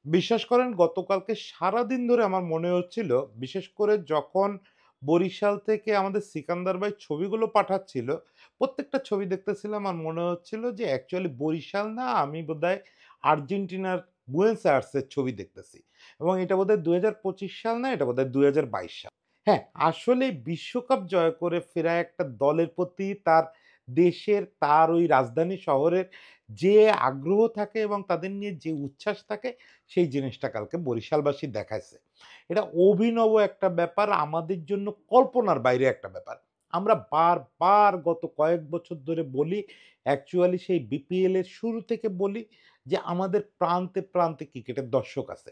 বিশ্বাস করেন গতকালকে সারাদিন ধরে আমার মনে হচ্ছিল, বিশেষ করে যখন বরিশাল থেকে আমাদের সিকান্দার ভাই ছবিগুলো পাঠাচ্ছিল, প্রত্যেকটা ছবি দেখতেছিলাম আর মনে হচ্ছিল যে অ্যাকচুয়ালি বরিশাল না, আমি বোধহয় আর্জেন্টিনার বুয়েন্স আয়ার্সের ছবি দেখতেছি। এবং এটা বোধহয় ২০২৫ সাল না, এটা বোধহয় ২০২২ সাল। হ্যাঁ, আসলে বিশ্বকাপ জয় করে ফেরা একটা দলের প্রতি তার দেশের, তার ওই রাজধানী শহরের যে আগ্রহ থাকে এবং তাদের নিয়ে যে উচ্ছ্বাস থাকে, সেই জিনিসটা কালকে বরিশালবাসী দেখাইছে। এটা অভিনব একটা ব্যাপার, আমাদের জন্য কল্পনার বাইরে একটা ব্যাপার। আমরা বারবার গত কয়েক বছর ধরে বলি, অ্যাকচুয়ালি সেই বিপিএল এর শুরু থেকে বলি যে আমাদের প্রান্তে, প্রান্তে ক্রিকেটের দর্শক আছে।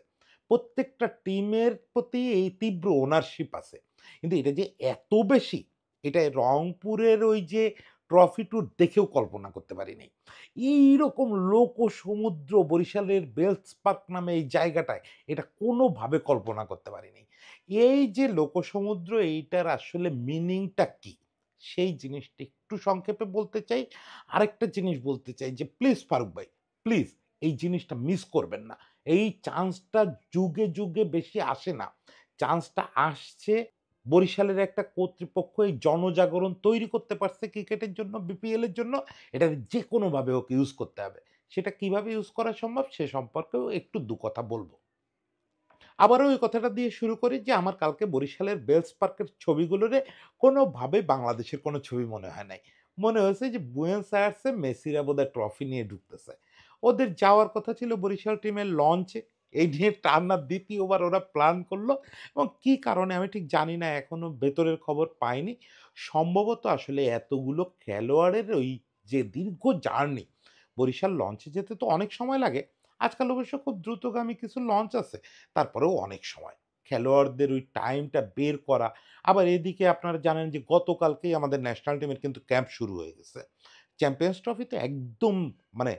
প্রত্যেকটা টিমের প্রতি এই তীব্র ওনারশিপ আছে। কিন্তু এটা যে এত বেশি, এটা রংপুরের ওই যে ট্রফি ট্যুর দেখেও কল্পনা করতে পারি নাই। এইরকম লোকসমুদ্র বরিশালের বেলস পার্ক নামে এই জায়গাটায়, এটা কোনোভাবে কল্পনা করতে পারিনি। এই যে লোকসমুদ্র, এইটার আসলে মিনিংটা কি? সেই জিনিসটা একটু সংক্ষেপে বলতে চাই। আরেকটা জিনিস বলতে চাই যে প্লিজ ফারুক ভাই, প্লিজ এই জিনিসটা মিস করবেন না। এই চান্সটা যুগে, যুগে বেশি আসে না। চান্সটা আসছে, বরিশালের একটা কর্তৃপক্ষ এই জনজাগরণ তৈরি করতে পারছে ক্রিকেটের জন্য, বিপিএল এর জন্য। এটা যেকোনোভাবে ওকে ইউজ করতে হবে। সেটা কিভাবে ইউজ করা সম্ভব সে সম্পর্কেও একটু ২ কথা বলব। আবারও ওই কথাটা দিয়ে শুরু করি যে আমার কালকে বরিশালের বেলস পার্কের ছবিগুলোরে কোনোভাবেই বাংলাদেশের কোনো ছবি মনে হয় নাই। মনে হয়েছে যে বুয়েন্স আয়ার্সে মেসিরা বোধহয় ট্রফি নিয়ে ঢুকতেছে। ওদের যাওয়ার কথা ছিল বরিশাল টিমের লঞ্চে। এই নিয়ে টানা ২য় বার ওরা প্ল্যান করল এবং কি কারণে আমি ঠিক জানি না, এখনো ভেতরের খবর পাইনি। সম্ভবত আসলে এতগুলো খেলোয়াড়ের ওই যে দীর্ঘ জার্নি, বরিশাল লঞ্চে যেতে তো অনেক সময় লাগে। আজকাল অবশ্য খুব দ্রুতগামী কিছু লঞ্চ আছে। তারপরেও অনেক সময়। খেলোয়াড়দের ওই টাইমটা বের করা। আবার এদিকে আপনারা জানেন যে গতকালকেই আমাদের ন্যাশনাল টিমের কিন্তু ক্যাম্প শুরু হয়ে গেছে। চ্যাম্পিয়ন্স ট্রফি তো একদম মানে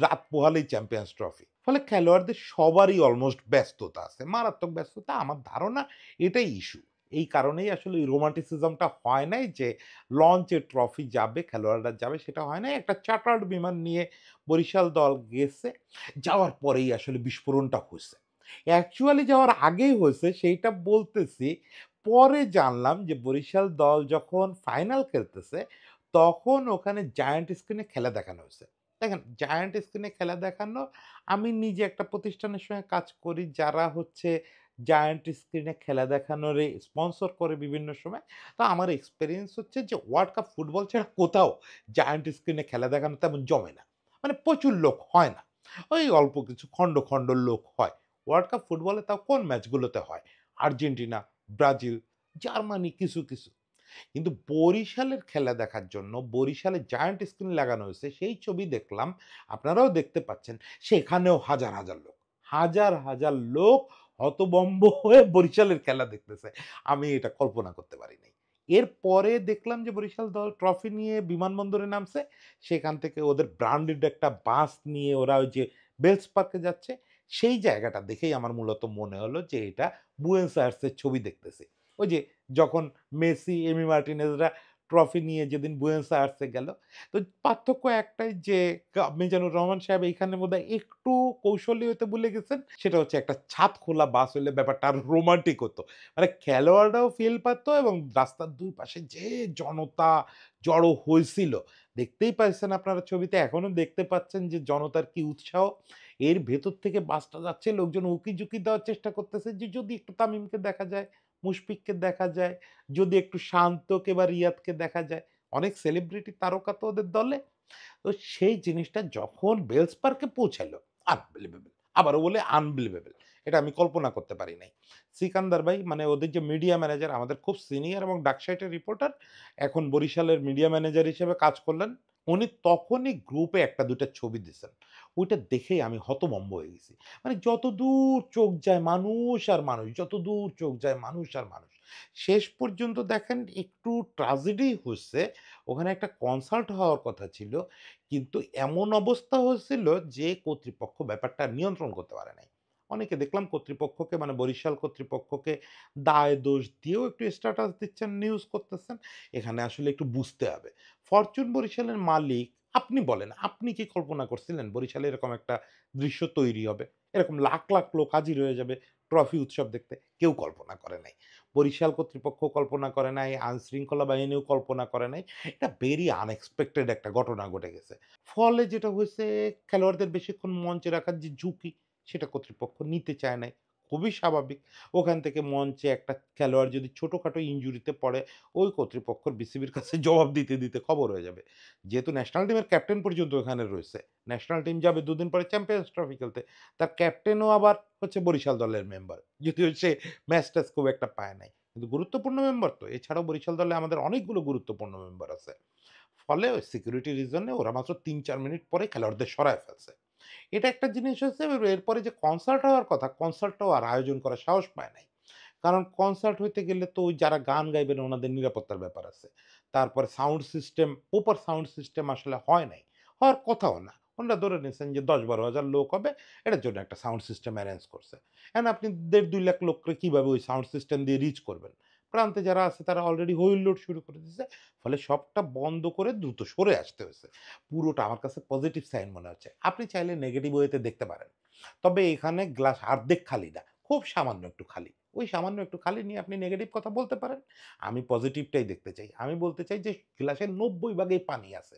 রাত পোহালেই চ্যাম্পিয়ন্স ট্রফি। ফলে খেলোয়াড়দের সবারই অলমোস্ট ব্যস্ততা আছে। মারাত্মক ব্যস্ততা। আমার ধারণা এটাই ইস্যু। এই কারণেই আসলে ওই রোমান্টিসিজমটা হয় নাই যে লঞ্চে ট্রফি যাবে, খেলোয়াড়রা যাবে, সেটা হয় নাই। একটা চার্টার্ড বিমান নিয়ে বরিশাল দল গেছে। যাওয়ার পরেই আসলে বিস্ফোরণটা হইছে। অ্যাকচুয়ালি যাওয়ার আগেই হইছে সেইটা বলতেছি। পরে জানলাম যে বরিশাল দল যখন ফাইনাল খেলতেছে, তখন ওখানে জায়ান্ট স্ক্রিনে খেলা দেখানো হইছে। দেখেন জায়ান্ট স্ক্রিনে খেলা দেখানো, আমি নিজে একটা প্রতিষ্ঠানের সঙ্গে কাজ করি যারা হচ্ছে জায়ান্ট স্ক্রিনে খেলা দেখানোরে স্পন্সর করে বিভিন্ন সময়। তো আমার এক্সপেরিয়েন্স হচ্ছে যে ওয়ার্ল্ড কাপ ফুটবল ছাড়া কোথাও জায়ান্ট স্ক্রিনে খেলা দেখানো তেমন জমে না। মানে প্রচুর লোক হয় না। ওই অল্প কিছু খণ্ড, খণ্ড লোক হয়। ওয়ার্ল্ড কাপ ফুটবলে তাও কোন ম্যাচগুলোতে হয়? আর্জেন্টিনা, ব্রাজিল, জার্মানি কিছু, কিছু। কিন্তু বরিশালের খেলা দেখার জন্য বরিশালে জায়ান্ট স্ক্রিন লাগানো হয়েছে। সেই ছবি দেখলাম। আপনারাও দেখতে পাচ্ছেন। সেখানেও হাজার, হাজার লোক। হাজার, হাজার লোক হতবম্ব হয়ে বরিশালের খেলা দেখতেছে। আমি এটা কল্পনা করতে পারি নাই। এরপরে দেখলাম যে বরিশাল দল ট্রফি নিয়ে বিমানবন্দরে নামছে। সেখান থেকে ওদের ব্র্যান্ডেড একটা বাস নিয়ে ওরা ওই যে বেলস পার্কে যাচ্ছে। সেই জায়গাটা দেখেই আমার মূলত মনে হলো যে এটা বুয়েন্স আয়ার্সের ছবি দেখতেছি। ওই যে যখন মেসি, এমি মার্টিনেজরা ট্রফি নিয়ে যেদিন বুয়েন্স আয়ার্সে গেল। তো পার্থক্য একটাই যে মিজানুর রহমান সাহেব এইখানে বোধহয় একটু কৌশলী হতে ভুলে গেছেন। সেটা হচ্ছে একটা ছাদ খোলা বাস হইলে ব্যাপারটা আরো রোমান্টিক হতো। মানে খেলোয়াড়রাও ফিল পাতো এবং রাস্তার ২ পাশে যে জনতা জড়ো হইছিল, দেখতেই পাইছেন আপনারা ছবিতে, এখনো দেখতে পাচ্ছেন যে জনতার কি উৎসাহ। এর ভেতর থেকে বাসটা যাচ্ছে, লোকজন উকি-ঝুঁকি দেওয়ার চেষ্টা করতেছে যে যদি একটু তামিমকে দেখা যায়, মুশফিককে দেখা যায়, যদি একটু শান্তকে বা রিয়াদকে দেখা যায়। অনেক সেলিব্রিটি তারকা তো ওদের দলে। তো সেই জিনিসটা যখন বেলস পার্কে পৌঁছালো, আনবিলিভেবল। আবারও বলি আনবিলিভেবল। এটা আমি কল্পনা করতে পারি নাই। সিকান্দার ভাই মানে ওদের যে মিডিয়া ম্যানেজার, আমাদের খুব সিনিয়র এবং ডাকসাইটের রিপোর্টার, এখন বরিশালের মিডিয়া ম্যানেজার হিসেবে কাজ করলেন। উনি তখনই গ্রুপে ১ টা ২ টা ছবি দিছেন। ওইটা দেখেই আমি হতভম্ব হয়ে গেছি। মানে যতদূর চোখ যায় মানুষ আর মানুষ, যতদূর চোখ যায় মানুষ আর মানুষ। শেষ পর্যন্ত দেখেন একটু ট্র্যাজেডি হইছে। ওখানে একটা কনসার্ট হওয়ার কথা ছিল। কিন্তু এমন অবস্থা হয়েছিল যে কর্তৃপক্ষ ব্যাপারটা নিয়ন্ত্রণ করতে পারে নাই। অনেকে দেখলাম কর্তৃপক্ষকে মানে বরিশাল কর্তৃপক্ষকে দায় দোষ দিয়েও একটু স্ট্যাটাস দিচ্ছেন, নিউজ করতেছেন। এখানে আসলে একটু বুঝতে হবে। ফরচুন বরিশালের মালিক, আপনি বলেন, আপনি কি কল্পনা করছিলেন বরিশালে এরকম একটা দৃশ্য তৈরি হবে? এরকম লাখ, লাখ লোক হাজির হয়ে যাবে ট্রফি উৎসব দেখতে। কেউ কল্পনা করে নাই। বরিশাল কর্তৃপক্ষ কল্পনা করে নাই, আইনশৃঙ্খলা বাহিনীও কল্পনা করে নাই। এটা ভেরি আনএক্সপেক্টেড একটা ঘটনা ঘটে গেছে। ফলে যেটা হইছে খেলোয়াড়দের বেশিক্ষণ মঞ্চে রাখার যে ঝুঁকি, সেটা কর্তৃপক্ষ নিতে চায় নাই। খুবই স্বাভাবিক। ওখান থেকে মঞ্চে একটা খেলোয়াড় যদি ছোটখাটো ইনজুরিতে পড়ে, ওই কর্তৃপক্ষের বিসিবির কাছে জবাব দিতে, দিতে খবর হয়ে যাবে। যেহেতু ন্যাশনাল টিমের ক্যাপ্টেন পর্যন্ত ওখানে রয়েছে। ন্যাশনাল টিম যাবে ২ দিন পরে চ্যাম্পিয়ন্স ট্রফি খেলতে। তার ক্যাপ্টেনও আবার হচ্ছে বরিশাল দলের মেম্বার। যদিও সে ম্যাচ-ট্যাচ খুব একটা পায় নাই। কিন্তু গুরুত্বপূর্ণ মেম্বার তো। এছাড়াও বরিশাল দলে আমাদের অনেকগুলো গুরুত্বপূর্ণ মেম্বার আছে। ফলে ওই সিকিউরিটি রিজনে ওরা মাত্র ৩-৪ মিনিট পরে খেলোয়াড়দের সরায় ফেলছে। এটা একটা জিনিস হচ্ছে, এরপরে যে কনসার্ট হওয়ার কথা, কনসার্টটাও আর আয়োজন করার সাহস পায় নাই। কারণ কনসার্ট হইতে গেলে তো ওই যারা গান গাইবেন ওনাদের নিরাপত্তার ব্যাপার আছে। তারপরে sound system, proper sound system আসলে হয় নাই। হওয়ার কথাও না। ওনারা ধরে নিয়েছেন যে ১০-১২ হাজার লোক হবে, এটার জন্য একটা সাউন্ড সিস্টেম এরেঞ্জ করছে। এখন আপনি ১.৫-২ লাখ লোককে কিভাবে ওই সাউন্ড সিস্টেম দিয়ে রিচ করবেন? প্রান্তে যারা আছে তারা অলরেডি হৈ হুল্লোড় শুরু করে দিছে। ফলে সবটা বন্ধ করে দ্রুত সরে আসতে হয়েছে। পুরোটা আমার কাছে পজিটিভ সাইন মনে হচ্ছে। আপনি চাইলে নেগেটিভ ওয়েতে দেখতে পারেন। তবে এখানে গ্লাস অর্ধেক খালি না। খুব সামান্য একটু খালি। ওই সামান্য একটু খালি নিয়ে আপনি নেগেটিভ কথা বলতে পারেন। আমি পজিটিভটাই দেখতে চাই। আমি বলতে চাই যে গ্লাসের ৯০ ভাগই পানি আছে।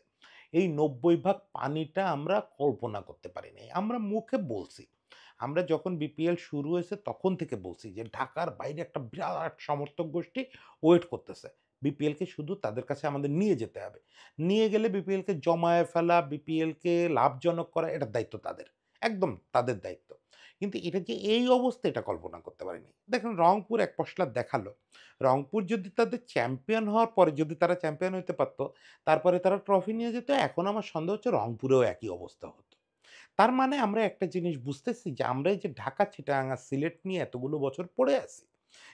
এই ৯০ ভাগ পানিটা আমরা কল্পনা করতে পারি নাই। আমরা মুখে বলছি। আমরা যখন বিপিএল শুরু হয়েছে তখন থেকে বলছি যে ঢাকার বাইরে একটা বিরাট সমর্থক গোষ্ঠী ওয়েট করতেছে। বিপিএলকে শুধু তাদের কাছে আমাদের নিয়ে যেতে হবে। নিয়ে গেলে বিপিএলকে জমায়ে ফেলা, বিপিএলকে লাভজনক করা এটার দায়িত্ব তাদের। একদম তাদের দায়িত্ব। কিন্তু এটা যে এই অবস্থা এটা কল্পনা করতে পারিনি। দেখেন রংপুর এক পশলা দেখালো। রংপুর যদি তাদের চ্যাম্পিয়ন হওয়ার পরে যদি তারা চ্যাম্পিয়ন হইতে পারত, তারপরে তারা ট্রফি নিয়ে যেত, এখন আমার সন্দেহ হচ্ছে রংপুরেও একই অবস্থা হতো। তার মানে আমরা একটা জিনিস বুঝতেছি যে আমরা এই যে ঢাকা, চিটাগাং আর সিলেট নিয়ে এতগুলো বছর পড়ে আছি,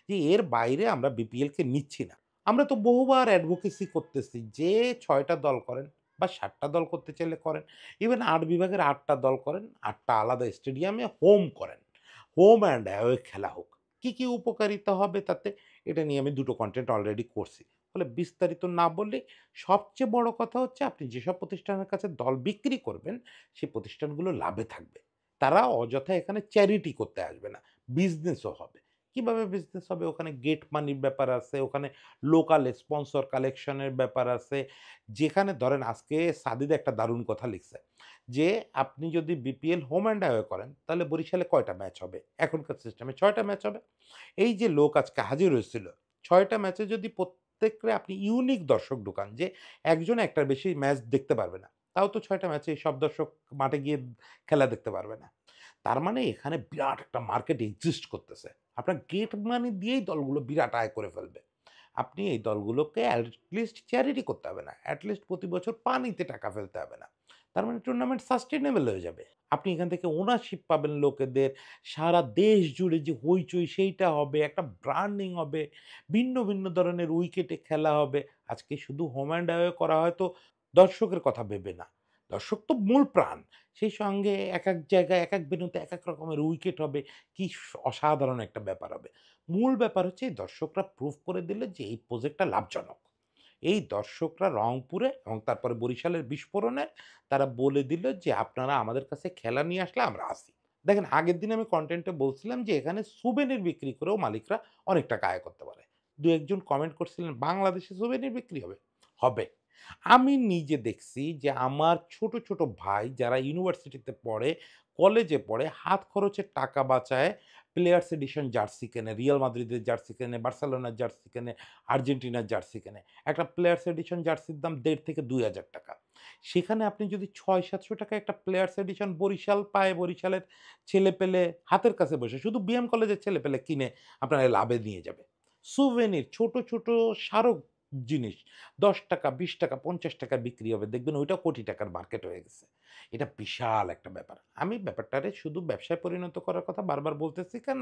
যে এর বাইরে আমরা বিপিএলকে নিচ্ছি না। আমরা তো বহুবার অ্যাডভোকেসি করতেছি যে ৬ টা দল করেন বা ৭ টা দল করতে চাইলে করেন। ইভেন ৮ বিভাগের ৮ টা দল করেন, ৮ টা আলাদা স্টেডিয়ামে হোম করেন। হোম অ্যান্ড অ্যাওয়ে খেলা হোক। কি, কি উপকারিতা হবে তাতে? এটা নিয়ে আমি ২ টো কনটেন্ট অলরেডি করছি। ফলে বিস্তারিত না বললে, সবচেয়ে বড় কথা হচ্ছে আপনি যেসব প্রতিষ্ঠানের কাছে দল বিক্রি করবেন, সেই প্রতিষ্ঠানগুলো লাভে থাকবে। তারা অযথা এখানে চ্যারিটি করতে আসবে না। বিজনেসও হবে। কিভাবে বিজনেস হবে? ওখানে গেট মানির ব্যাপার আছে, ওখানে লোকাল স্পন্সর কালেকশন এর ব্যাপার আছে। যেখানে ধরেন আজকে সাদিদ একটা দারুণ কথা লিখছে যে, আপনি যদি বিপিএল হোম অ্যান্ড অ্যাওয়ে করেন, তাহলে বরিশালে কয়টা ম্যাচ হবে? এখনকার সিস্টেমে ৬ টা ম্যাচ হবে। এই যে লোক আজকে হাজির হয়েছিল, ৬ টা ম্যাচে যদি প্রত্যেকরে আপনি ইউনিক দর্শক ঢুকান যে, একজন একটার বেশি ম্যাচ দেখতে পারবে না। তাও তো ৬ টা ম্যাচে সব দর্শক মাঠে গিয়ে খেলা দেখতে পারবে না। তার মানে এখানে বিরাট একটা মার্কেট এক্সিস্ট করতেছে। আপনার গেট মানি দিয়েই দলগুলো বিরাট আয় করে ফেলবে। আপনি এই দলগুলোকে লিস্ট চ্যারিটি করতে হবে না। লিস্ট প্রতি বছর পানিতে টাকা ফেলতে হবে না। তার মানে টুর্নামেন্ট সাস্টেইনেবল হয়ে যাবে। আপনি এখান থেকে ওনারশিপ পাবেন লোকেদের। সারা দেশ জুড়ে যে হইচই সেইটা হবে, একটা ব্র্যান্ডিং হবে। ভিন্ন, ভিন্ন ধরনের উইকেটে খেলা হবে। আজকে শুধু হোম অ্যান্ড অ্যাওয়ে করা হয়তো দর্শকের কথা ভেবে না। দর্শক তো মূল প্রাণ। সেই সঙ্গে একেক জায়গায় একেক ভেন্যুতে একেক রকমের উইকেট হবে। কি অসাধারণ একটা ব্যাপার হবে। মূল ব্যাপার হচ্ছে এই দর্শকরা প্রুভ করে দিলে যে এই প্রজেক্টটা লাভজনক। এই দর্শকরা রংপুরে এবং তারপরে বরিশালের বিস্ফোরণে তারা বলে দিল যে, "আপনারা আমাদের কাছে খেলা নিয়ে আসলে আমরা আছি।" দেখেন আগের দিন আমি কনটেন্টে বলছিলাম যে, এখানে সুভেনির বিক্রি করেও মালিকরা অনেক টাকা আয় করতে পারে। ২-১ জন কমেন্ট করছিলেন, "বাংলাদেশে সুভেনির বিক্রি হবে?" হবে। আমি নিজে দেখছি যে আমার ছোট, ছোট ভাই যারা ইউনিভার্সিটিতে পড়ে, কলেজে পড়ে, হাত খরচের টাকা বাঁচায় প্লেয়ার্স এডিশন জার্সি কেনে, রিয়াল মাদ্রিদের জার্সি কেনে, বার্সেলোনার জার্সি কেনে, আর্জেন্টিনার জার্সি কেনে। একটা প্লেয়ার্স এডিশন জার্সির দাম ৳১,৫০০ থেকে ৳২,০০০। সেখানে আপনি যদি ৳৬০০-৭০০ একটা প্লেয়ার্স এডিশন বরিশাল পায়, বরিশালের ছেলেপেলে হাতের কাছে বসে শুধু বিএম কলেজের ছেলেপেলে কিনে আপনার লাভে নিয়ে যাবে। সুভেনির ছোট, ছোট স্মারক জিনিস ৳১০, ৳২০, ৳৫০ বিক্রি হবে। দেখবেন ওইটাও কোটি টাকার মার্কেট হয়ে গেছে। এটা বিশাল একটা ব্যাপার। আমি ব্যাপারটারে শুধু ব্যবসায় পরিণত করার কথা বারবার বলতেছি কেন?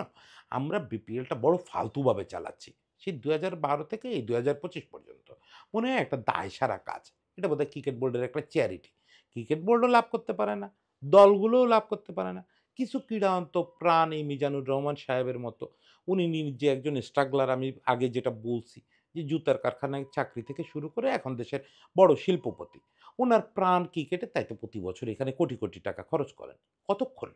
আমরা বিপিএলটা বড় ফালতুভাবে চালাচ্ছি। সেই ২০১২ থেকে এই ২০২৫ পর্যন্ত। মনে হয় একটা দায়সারা কাজ। এটা বোধহয় ক্রিকেট বোর্ডের একটা চ্যারিটি। ক্রিকেট বোর্ডও লাভ করতে পারে না, দলগুলোও লাভ করতে পারে না। কিছু ক্রীড়ান্ত প্রাণ এই মিজানুর রহমান সাহেবের মতো। উনি নিজে একজন স্ট্রাগলার, আমি আগে যেটা বলছি যে জুতার কারখানায় চাকরি থেকে শুরু করে এখন দেশের বড় শিল্পপতি। উনার প্রাণ ক্রিকেটে, তাই তো প্রতি বছর এখানে কোটি, কোটি টাকা খরচ করেন। কতক্ষণ?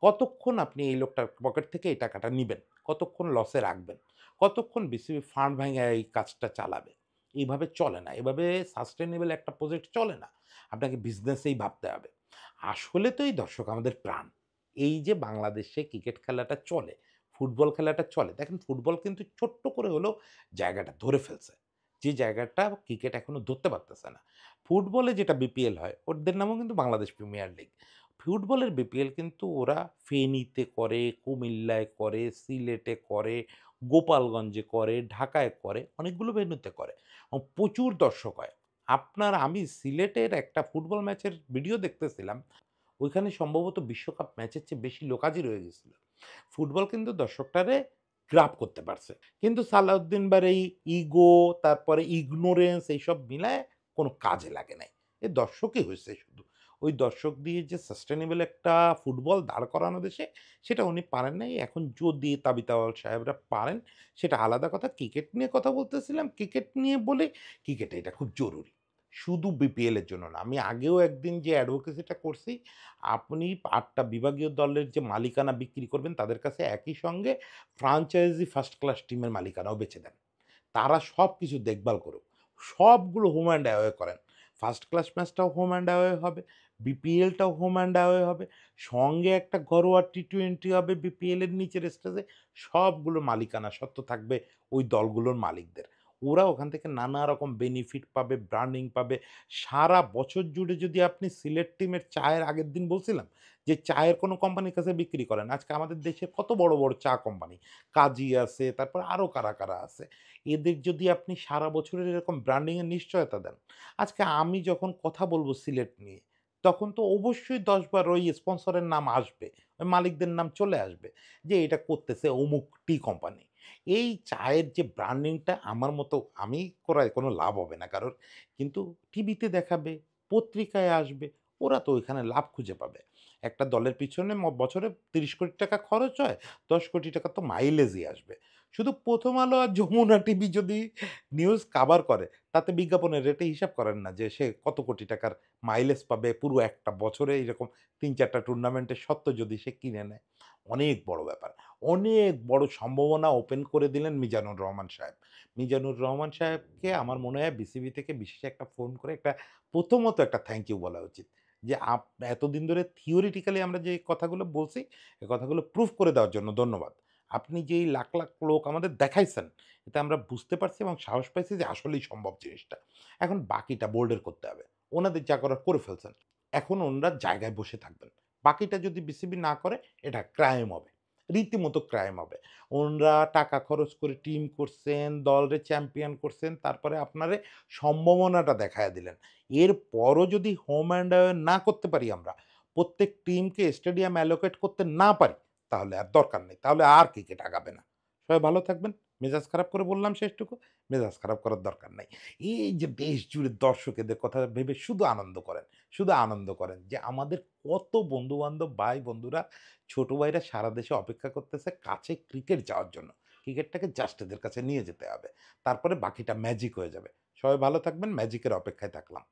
কতক্ষণ আপনি এই লোকটার পকেট থেকে এই টাকাটা নিবেন? কতক্ষণ লসে রাখবেন? কতক্ষণ বিসিবি ফান্ড ভাইঙা এই কাজটা চালাবে? এইভাবে চলে না। এভাবে সাস্টেইনেবল একটা প্রজেক্ট চলে না। আপনাকে বিজনেসেই ভাবতে হবে। আসলে তো এই দর্শক আমাদের প্রাণ। এই যে বাংলাদেশে ক্রিকেট খেলাটা চলে, ফুটবল খেলাটা চলে। দেখেন ফুটবল কিন্তু ছোট্ট করে হলেও জায়গাটা ধরে ফেলছে। যে জায়গাটা ক্রিকেট এখনো ধরতে পারতেছে না। ফুটবলে যেটা বিপিএল হয়, ওদের নামও কিন্তু বাংলাদেশ প্রিমিয়ার লিগ। ফুটবলের বিপিএল কিন্তু ওরা ফেনীতে করে, কুমিল্লায় করে, সিলেটে করে, গোপালগঞ্জে করে, ঢাকায় করে, অনেকগুলো ভেন্যুতে করে। প্রচুর দর্শক হয়। আমি সিলেটের একটা ফুটবল ম্যাচের ভিডিও দেখতেছিলাম। ওইখানে সম্ভবত বিশ্বকাপ ম্যাচের চেয়ে বেশি লোক হাজির হয়ে গেছিল। ফুটবল কিন্তু দর্শকটারে গ্রাব করতে পারছে। কিন্তু সালাউদ্দিন ভাইয়ের এই ইগো, তারপরে ইগনোরেন্স এইসব মিলায় কোনো কাজে লাগে নাই। এ দর্শকই হইছে শুধু। ওই দর্শক দিয়ে যে সাস্টেইনেবল একটা ফুটবল দাঁড় করানো দেশে, সেটা উনি পারেন নাই। এখন যদি তাবিথ আউয়াল সাহেবরা পারেন, সেটা আলাদা কথা। ক্রিকেট নিয়ে কথা বলতেছিলাম। ক্রিকেট নিয়ে বলি, ক্রিকেটে এটা খুব জরুরি। শুধু বিপিএল এর জন্য না। আমি আগেও একদিন যে অ্যাডভোকেসিটা করছি, আপনি ৮ টা বিভাগীয় দলের যে মালিকানা বিক্রি করবেন, তাদের কাছে একই সঙ্গে ফ্র্যাঞ্চাইজি ফার্স্ট ক্লাস টিমের মালিকানাও বেচে দেন। তারা সবকিছু দেখভাল করুক। সবগুলো হোম অ্যান্ড অ্যাওয়ে করেন। ফার্স্ট ক্লাস ম্যাচটাও হোম অ্যান্ড অ্যাওয়ে হবে, বিপিএলটাও হোম অ্যান্ড অ্যাওয়ে হবে। সঙ্গে একটা ঘরোয়া টি-টোয়েন্টি হবে বিপিএল এর নিচের স্টেজে। সবগুলো মালিকানা সত্ত্ব থাকবে ওই দলগুলোর মালিকদের। ওরা ওখান থেকে নানা রকম বেনিফিট পাবে, ব্র্যান্ডিং পাবে। সারা বছর জুড়ে যদি আপনি সিলেট টিমের চায়ের আগের দিন বলছিলাম যে চায়ের কোনো কোম্পানির কাছে বিক্রি করেন। আজকে আমাদের দেশে কত বড়, বড় চা কোম্পানি। কাজী আছে, তারপর আরো কারা, কারা আছে। এদের যদি আপনি সারা বছরের এরকম ব্র্যান্ডিং এর নিশ্চয়তা দেন, আজকে আমি যখন কথা বলব সিলেট নিয়ে, তখন তো অবশ্যই ১০ বার ওই স্পন্সরের নাম আসবে। ওই মালিকদের নাম চলে আসবে যে এটা করতেছে অমুক টি কোম্পানি। এই চায়ের যে ব্র্যান্ডিংটা আমার মতো আমি করায় কোনো লাভ হবে না কারোর। কিন্তু টিভিতে দেখাবে, পত্রিকায় আসবে, ওরা তো ওইখানে লাভ খুঁজে পাবে। একটা দলের পিছনে বছরে ৩০ কোটি টাকা খরচ হয়, ১০ কোটি টাকা তো মাইলেজই আসবে। শুধু ১ম আলো আর যমুনা টিভি যদি নিউজ কাভার করে, তাতে বিজ্ঞাপনের রেটে হিসাব করেন না যে সে কত কোটি টাকার মাইলেজ পাবে পুরো একটা বছরে এরকম ৩-৪ টা টুর্নামেন্টের স্বত্ব যদি সে কিনে নেয়। অনেক বড় ব্যাপার। অনেক বড় সম্ভাবনা ওপেন করে দিলেন মিজানুর রহমান সাহেব। মিজানুর রহমান সাহেবকে আমার মনে হয় বিসিবি থেকে বিশেষ একটা ফোন করে একটা প্রথমত একটা থ্যাংক ইউ বলা উচিত। যে এতদিন ধরে থিওরিটিক্যালি আমরা যে কথাগুলো বলছি, এ কথাগুলো প্রুফ করে দেওয়ার জন্য ধন্যবাদ। আপনি যে এই লাখ, লাখ লোক আমাদের দেখাইছেন, এতে আমরা বুঝতে পারছি এবং সাহস পাইছি যে আসলেই সম্ভব জিনিসটা। এখন বাকিটা বোর্ডের করতে হবে। ওনাদের যা করার করে ফেলছেন। এখন ওনারা জায়গায় বসে থাকবেন। বাকিটা যদি বিসিবি না করে এটা ক্রাইম হবে। রীতিমতো ক্রাইম হবে। ওনরা টাকা খরচ করে টিম করছেন, দলরে চ্যাম্পিয়ন করছেন, তারপরে আপনারে সম্ভাবনাটা দেখায়া দিলেন। এরপরও যদি হোম অ্যান্ড অ্যাওয়ে না করতে পারি আমরা, প্রত্যেক টিমকে স্টেডিয়াম অ্যালোকেট করতে না পারি, তাহলে আর দরকার নেই। তাহলে আর ক্রিকেট আগাবে না। সবাই ভালো থাকবেন। মেজাজ খারাপ করে বললাম শেষটুকু। মেজাজ খারাপ করার দরকার নাই। এই যে দেশ জুড়ে দর্শক এদের কথা ভেবে শুধু আনন্দ করেন। শুধু আনন্দ করেন যে আমাদের কত বন্ধু-বান্ধব, ভাই-বন্ধুরা, ছোট ভাইরা সারা দেশে অপেক্ষা করতেছে কাছে ক্রিকেট যাওয়ার জন্য। ক্রিকেটটাকে জাস্ট এদের কাছে নিয়ে যেতে হবে। তারপরে বাকিটা ম্যাজিক হয়ে যাবে। সবাই ভালো থাকবেন। ম্যাজিকের অপেক্ষায় থাকলাম।